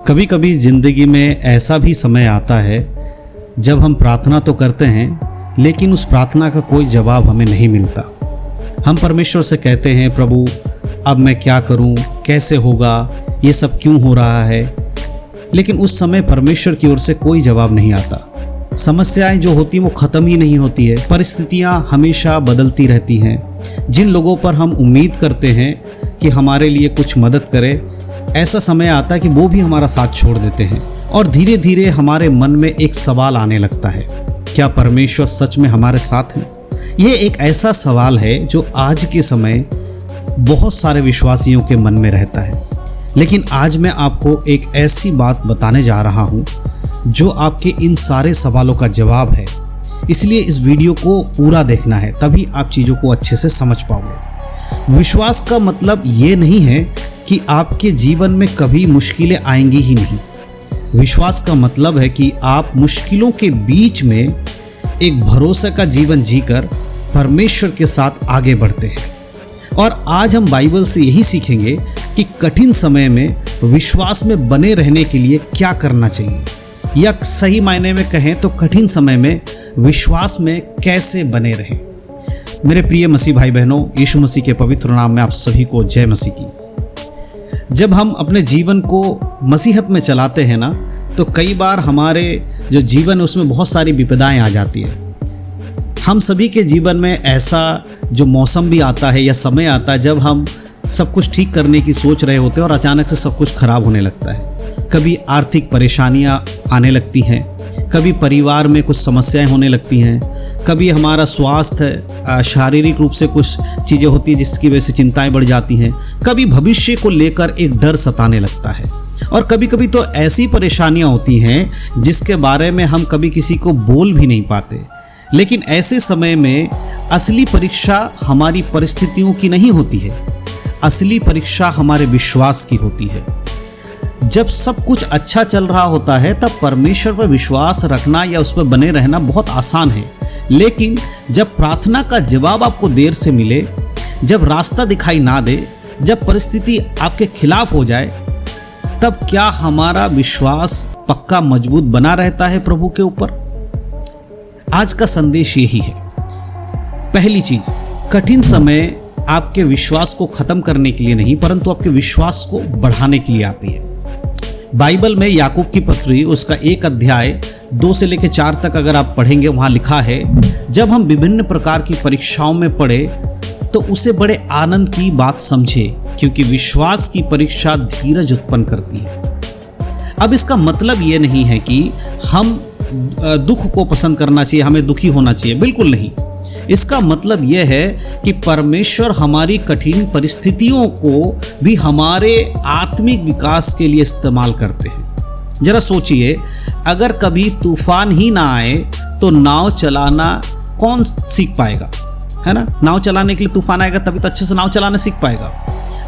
कभी कभी ज़िंदगी में ऐसा भी समय आता है जब हम प्रार्थना तो करते हैं लेकिन उस प्रार्थना का कोई जवाब हमें नहीं मिलता। हम परमेश्वर से कहते हैं, प्रभु अब मैं क्या करूं, कैसे होगा, ये सब क्यों हो रहा है। लेकिन उस समय परमेश्वर की ओर से कोई जवाब नहीं आता। समस्याएं जो होती हैं वो ख़त्म ही नहीं होती है। परिस्थितियां हमेशा बदलती रहती हैं। जिन लोगों पर हम उम्मीद करते हैं कि हमारे लिए कुछ मदद करे, ऐसा समय आता है कि वो भी हमारा साथ छोड़ देते हैं और धीरे धीरे हमारे मन में एक सवाल आने लगता है, क्या परमेश्वर सच में हमारे साथ हैं? ये एक ऐसा सवाल है जो आज के समय बहुत सारे विश्वासियों के मन में रहता है। लेकिन आज मैं आपको एक ऐसी बात बताने जा रहा हूँ जो आपके इन सारे सवालों का जवाब है। इसलिए इस वीडियो को पूरा देखना है, तभी आप चीज़ों को अच्छे से समझ पाओगे। विश्वास का मतलब ये नहीं है कि आपके जीवन में कभी मुश्किलें आएंगी ही नहीं। विश्वास का मतलब है कि आप मुश्किलों के बीच में एक भरोसे का जीवन जीकर परमेश्वर के साथ आगे बढ़ते हैं। और आज हम बाइबल से यही सीखेंगे कि कठिन समय में विश्वास में बने रहने के लिए क्या करना चाहिए, या सही मायने में कहें तो कठिन समय में विश्वास में कैसे बने रहें। मेरे प्रिय मसीह भाई बहनों, यीशु मसीह के पवित्र नाम में आप सभी को जय मसीह की। जब हम अपने जीवन को मसीहत में चलाते हैं ना, तो कई बार हमारे जो जीवन है उसमें बहुत सारी विपदाएं आ जाती है। हम सभी के जीवन में ऐसा जो मौसम भी आता है या समय आता है जब हम सब कुछ ठीक करने की सोच रहे होते हैं और अचानक से सब कुछ खराब होने लगता है। कभी आर्थिक परेशानियां आने लगती हैं, कभी परिवार में कुछ समस्याएं होने लगती हैं, कभी हमारा स्वास्थ्य शारीरिक रूप से कुछ चीज़ें होती हैं जिसकी वजह से चिंताएं बढ़ जाती हैं, कभी भविष्य को लेकर एक डर सताने लगता है, और कभी कभी तो ऐसी परेशानियां होती हैं जिसके बारे में हम कभी किसी को बोल भी नहीं पाते। लेकिन ऐसे समय में असली परीक्षा हमारी परिस्थितियों की नहीं होती है, असली परीक्षा हमारे विश्वास की होती है। जब सब कुछ अच्छा चल रहा होता है तब परमेश्वर पर विश्वास रखना या उस पर बने रहना बहुत आसान है। लेकिन जब प्रार्थना का जवाब आपको देर से मिले, जब रास्ता दिखाई ना दे, जब परिस्थिति आपके खिलाफ हो जाए, तब क्या हमारा विश्वास पक्का मजबूत बना रहता है प्रभु के ऊपर? आज का संदेश यही है। पहली चीज, कठिन समय आपके विश्वास को खत्म करने के लिए नहीं, परंतु आपके विश्वास को बढ़ाने के लिए आती है। बाइबल में याकूब की पत्री उसका 1 अध्याय 2 से लेकर 4 तक अगर आप पढ़ेंगे, वहाँ लिखा है, जब हम विभिन्न प्रकार की परीक्षाओं में पड़े तो उसे बड़े आनंद की बात समझे, क्योंकि विश्वास की परीक्षा धीरज उत्पन्न करती है। अब इसका मतलब ये नहीं है कि हम दुख को पसंद करना चाहिए, हमें दुखी होना चाहिए, बिल्कुल नहीं। इसका मतलब यह है कि परमेश्वर हमारी कठिन परिस्थितियों को भी हमारे आत्मिक विकास के लिए इस्तेमाल करते हैं। जरा सोचिए, अगर कभी तूफान ही ना आए तो नाव चलाना कौन सीख पाएगा, है ना? नाव चलाने के लिए तूफान आएगा तभी तो अच्छे से नाव चलाना सीख पाएगा।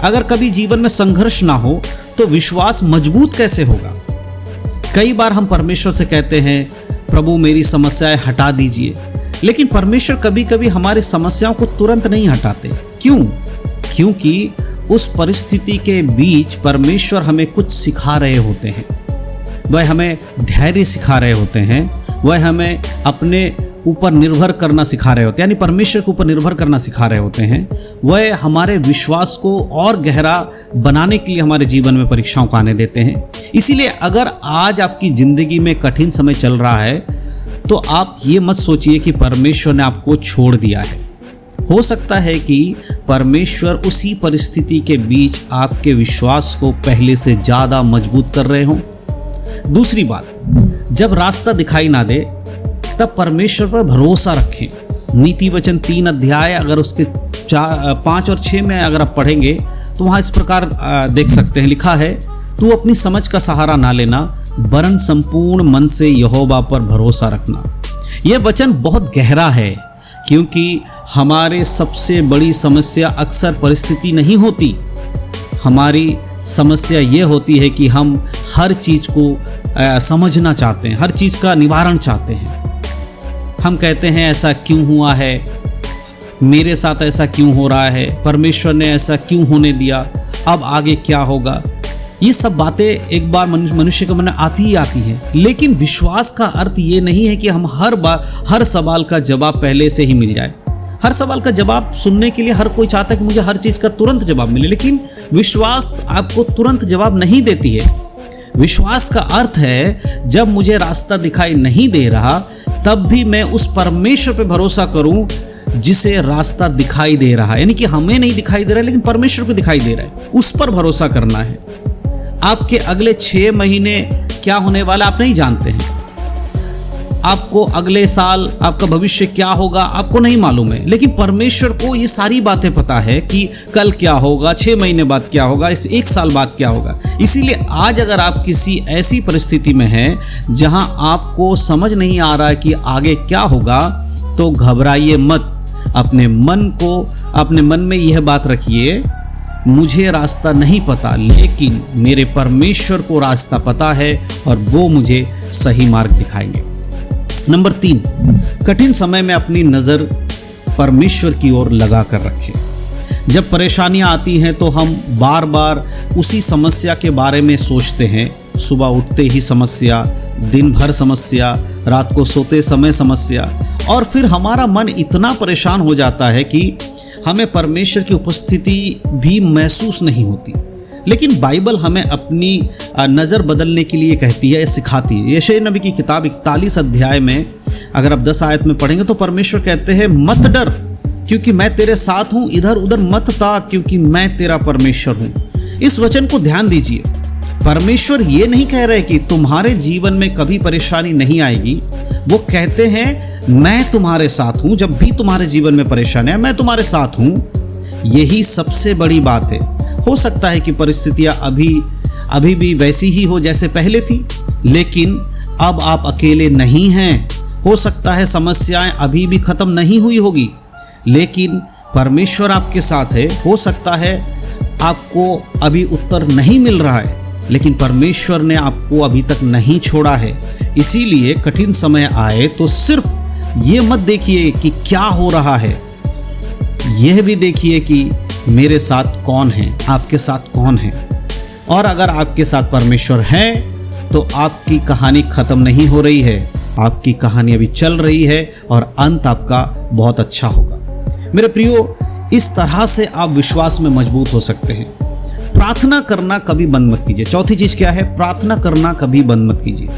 अगर कभी जीवन में संघर्ष ना हो तो विश्वास मजबूत कैसे होगा? कई बार हम परमेश्वर से कहते हैं, प्रभु मेरी समस्याएं हटा दीजिए, लेकिन परमेश्वर कभी कभी हमारी समस्याओं को तुरंत नहीं हटाते। क्यों? क्योंकि उस परिस्थिति के बीच परमेश्वर हमें कुछ सिखा रहे होते हैं। वह हमें धैर्य सिखा रहे होते हैं, वह हमें अपने ऊपर निर्भर करना सिखा रहे होते हैं, यानी परमेश्वर के ऊपर निर्भर करना सिखा रहे होते हैं। वह हमारे विश्वास को और गहरा बनाने के लिए हमारे जीवन में परीक्षाओं को आने देते हैं। इसीलिए अगर आज आपकी ज़िंदगी में कठिन समय चल रहा है तो आप ये मत सोचिए कि परमेश्वर ने आपको छोड़ दिया है। हो सकता है कि परमेश्वर उसी परिस्थिति के बीच आपके विश्वास को पहले से ज़्यादा मजबूत कर रहे हों। दूसरी बात, जब रास्ता दिखाई ना दे तब परमेश्वर पर भरोसा रखें। नीति वचन 3 अध्याय अगर उसके 5 और 6 में अगर आप पढ़ेंगे तो वहाँ इस प्रकार देख सकते हैं, लिखा है, तू अपनी समझ का सहारा ना लेना, वरन संपूर्ण मन से यहोवा पर भरोसा रखना। यह वचन बहुत गहरा है, क्योंकि हमारे सबसे बड़ी समस्या अक्सर परिस्थिति नहीं होती। हमारी समस्या ये होती है कि हम हर चीज़ को समझना चाहते हैं, हर चीज़ का निवारण चाहते हैं। हम कहते हैं ऐसा क्यों हुआ है, मेरे साथ ऐसा क्यों हो रहा है, परमेश्वर ने ऐसा क्यों होने दिया, अब आगे क्या होगा। ये सब बातें एक बार मनुष्य के मन में आती ही आती हैं। लेकिन विश्वास का अर्थ ये नहीं है कि हम हर सवाल का जवाब पहले से ही मिल जाए। हर सवाल का जवाब सुनने के लिए हर कोई चाहता है कि मुझे हर चीज़ का तुरंत जवाब मिले, लेकिन विश्वास आपको तुरंत जवाब नहीं देती है। विश्वास का अर्थ है जब मुझे रास्ता दिखाई नहीं दे रहा तब भी मैं उस परमेश्वर पे भरोसा करूं जिसे रास्ता दिखाई दे रहा है। यानी कि हमें नहीं दिखाई दे रहा है लेकिन परमेश्वर को दिखाई दे रहा है, उस पर भरोसा करना है। आपके अगले 6 महीने क्या होने वाला आप नहीं जानते हैं। आपको अगले साल आपका भविष्य क्या होगा आपको नहीं मालूम है, लेकिन परमेश्वर को ये सारी बातें पता है कि कल क्या होगा, 6 महीने बाद क्या होगा, इस 1 साल बाद क्या होगा। इसीलिए आज अगर आप किसी ऐसी परिस्थिति में हैं जहां आपको समझ नहीं आ रहा है कि आगे क्या होगा, तो घबराइए मत। अपने मन में यह बात रखिए, मुझे रास्ता नहीं पता लेकिन मेरे परमेश्वर को रास्ता पता है और वो मुझे सही मार्ग दिखाएंगे। नंबर 3, कठिन समय में अपनी नज़र परमेश्वर की ओर लगा कर रखें। जब परेशानियां आती हैं तो हम बार बार उसी समस्या के बारे में सोचते हैं। सुबह उठते ही समस्या, दिन भर समस्या, रात को सोते समय समस्या, और फिर हमारा मन इतना परेशान हो जाता है कि हमें परमेश्वर की उपस्थिति भी महसूस नहीं होती। लेकिन बाइबल हमें अपनी नज़र बदलने के लिए कहती है, सिखाती है। यशायाह नबी की किताब 41 अध्याय में अगर आप 10 आयत में पढ़ेंगे तो परमेश्वर कहते हैं, मत डर क्योंकि मैं तेरे साथ हूँ, इधर उधर मत ताक क्योंकि मैं तेरा परमेश्वर हूँ। इस वचन को ध्यान दीजिए। परमेश्वर ये नहीं कह रहे कि तुम्हारे जीवन में कभी परेशानी नहीं आएगी। वो कहते हैं मैं तुम्हारे साथ हूँ, जब भी तुम्हारे जीवन में परेशानी है मैं तुम्हारे साथ हूँ। यही सबसे बड़ी बात है। हो सकता है कि परिस्थितियाँ अभी भी वैसी ही हो जैसे पहले थी, लेकिन अब आप अकेले नहीं हैं। हो सकता है समस्याएं अभी भी खत्म नहीं हुई होगी, लेकिन परमेश्वर आपके साथ है। हो सकता है आपको अभी उत्तर नहीं मिल रहा है, लेकिन परमेश्वर ने आपको अभी तक नहीं छोड़ा है। इसीलिए कठिन समय आए तो सिर्फ ये मत देखिए कि क्या हो रहा है, यह भी देखिए कि मेरे साथ कौन है, आपके साथ कौन है। और अगर आपके साथ परमेश्वर है तो आपकी कहानी खत्म नहीं हो रही है, आपकी कहानी अभी चल रही है और अंत आपका बहुत अच्छा होगा। मेरे प्रियो, इस तरह से आप विश्वास में मजबूत हो सकते हैं। प्रार्थना करना कभी बंद मत कीजिए। चौथी चीज क्या है? प्रार्थना करना कभी बंद मत कीजिए।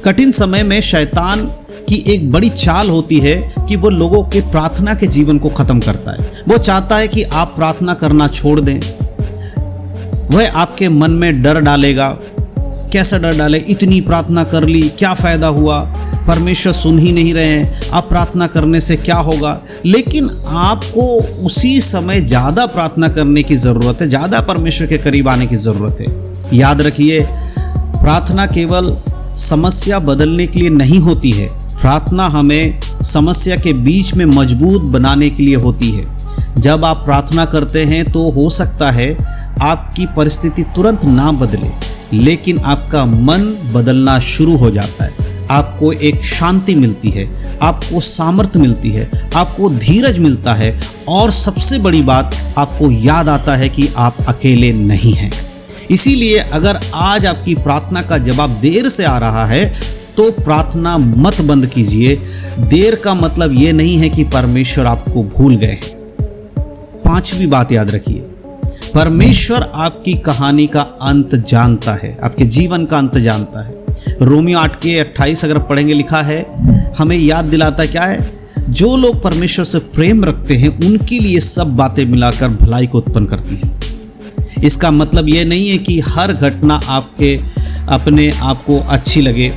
कठिन समय में शैतान की एक बड़ी चाल होती है कि वो लोगों के प्रार्थना के जीवन को खत्म करता है। वो चाहता है कि आप प्रार्थना करना छोड़ दें। वह आपके मन में डर डालेगा। कैसा डर डाले? इतनी प्रार्थना कर ली, क्या फायदा हुआ, परमेश्वर सुन ही नहीं रहे हैं, अब प्रार्थना करने से क्या होगा। लेकिन आपको उसी समय ज़्यादा प्रार्थना करने की ज़रूरत है, ज़्यादा परमेश्वर के करीब आने की ज़रूरत है। याद रखिए, प्रार्थना केवल समस्या बदलने के लिए नहीं होती है। प्रार्थना हमें समस्या के बीच में मजबूत बनाने के लिए होती है। जब आप प्रार्थना करते हैं तो हो सकता है आपकी परिस्थिति तुरंत ना बदले, लेकिन आपका मन बदलना शुरू हो जाता है। आपको एक शांति मिलती है, आपको सामर्थ्य मिलती है, आपको धीरज मिलता है, और सबसे बड़ी बात, आपको याद आता है कि आप अकेले नहीं हैं। इसीलिए अगर आज आपकी प्रार्थना का जवाब देर से आ रहा है तो प्रार्थना मत बंद कीजिए। देर का मतलब ये नहीं है कि परमेश्वर आपको भूल गए हैं। 5वीं बात याद रखिए, परमेश्वर आपकी कहानी का अंत जानता है, आपके जीवन का अंत जानता है। रोमियो 8:28 अगर पढ़ेंगे, लिखा है, हमें याद दिलाता क्या है? जो लोग परमेश्वर से प्रेम रखते हैं उनके लिए सब बातें मिलाकर भलाई को उत्पन्न करती हैं। इसका मतलब ये नहीं है कि हर घटना आपके अपने आप को अच्छी लगे।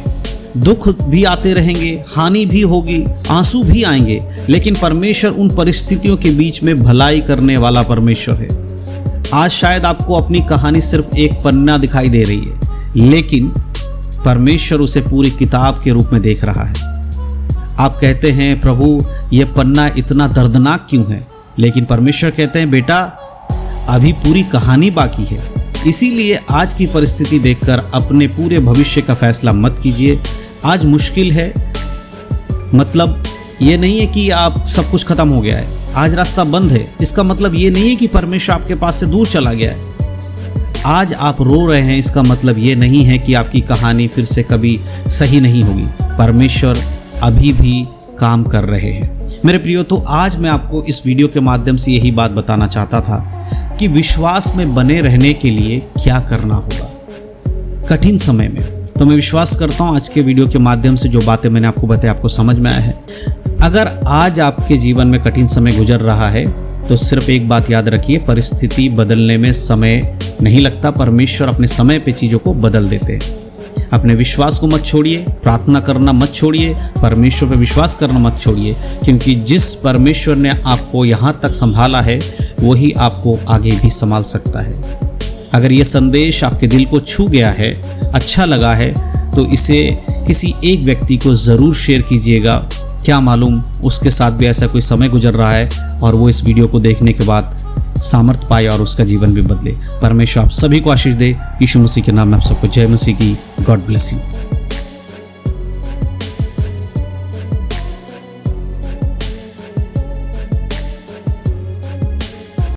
दुख भी आते रहेंगे, हानि भी होगी, आंसू भी आएंगे, लेकिन परमेश्वर उन परिस्थितियों के बीच में भलाई करने वाला परमेश्वर है। आज शायद आपको अपनी कहानी सिर्फ एक पन्ना दिखाई दे रही है, लेकिन परमेश्वर उसे पूरी किताब के रूप में देख रहा है। आप कहते हैं, प्रभु ये पन्ना इतना दर्दनाक क्यों है? लेकिन परमेश्वर कहते हैं, बेटा अभी पूरी कहानी बाकी है। इसीलिए आज की परिस्थिति देखकर अपने पूरे भविष्य का फैसला मत कीजिए। आज मुश्किल है, मतलब ये नहीं है कि आप सब कुछ खत्म हो गया है। आज रास्ता बंद है, इसका मतलब ये नहीं है कि परमेश्वर आपके पास से दूर चला गया है। आज आप रो रहे हैं इसका मतलब ये नहीं है कि आपकी कहानी फिर से कभी सही नहीं होगी। परमेश्वर अभी भी काम कर रहे हैं। मेरे प्रियो, तो आज मैं आपको इस वीडियो के माध्यम से यही बात बताना चाहता था कि विश्वास में बने रहने के लिए क्या करना होगा कठिन समय में। तो मैं विश्वास करता हूँ आज के वीडियो के माध्यम से जो बातें मैंने आपको बताई आपको समझ में आया है। अगर आज आपके जीवन में कठिन समय गुजर रहा है तो सिर्फ एक बात याद रखिए, परिस्थिति बदलने में समय नहीं लगता। परमेश्वर अपने समय पे चीज़ों को बदल देते हैं। अपने विश्वास को मत छोड़िए, प्रार्थना करना मत छोड़िए, परमेश्वर पे विश्वास करना मत छोड़िए, क्योंकि जिस परमेश्वर ने आपको यहाँ तक संभाला है वही आपको आगे भी संभाल सकता है। अगर ये संदेश आपके दिल को छू गया है, अच्छा लगा है, तो इसे किसी एक व्यक्ति को ज़रूर शेयर कीजिएगा। क्या मालूम उसके साथ भी ऐसा कोई समय गुजर रहा है और वो इस वीडियो को देखने के बाद सामर्थ पाए और उसका जीवन भी बदले। परमेश्वर आप सभी को आशीष दे। यीशु मसीह के नाम में आप सबको जय मसीह की। God bless you.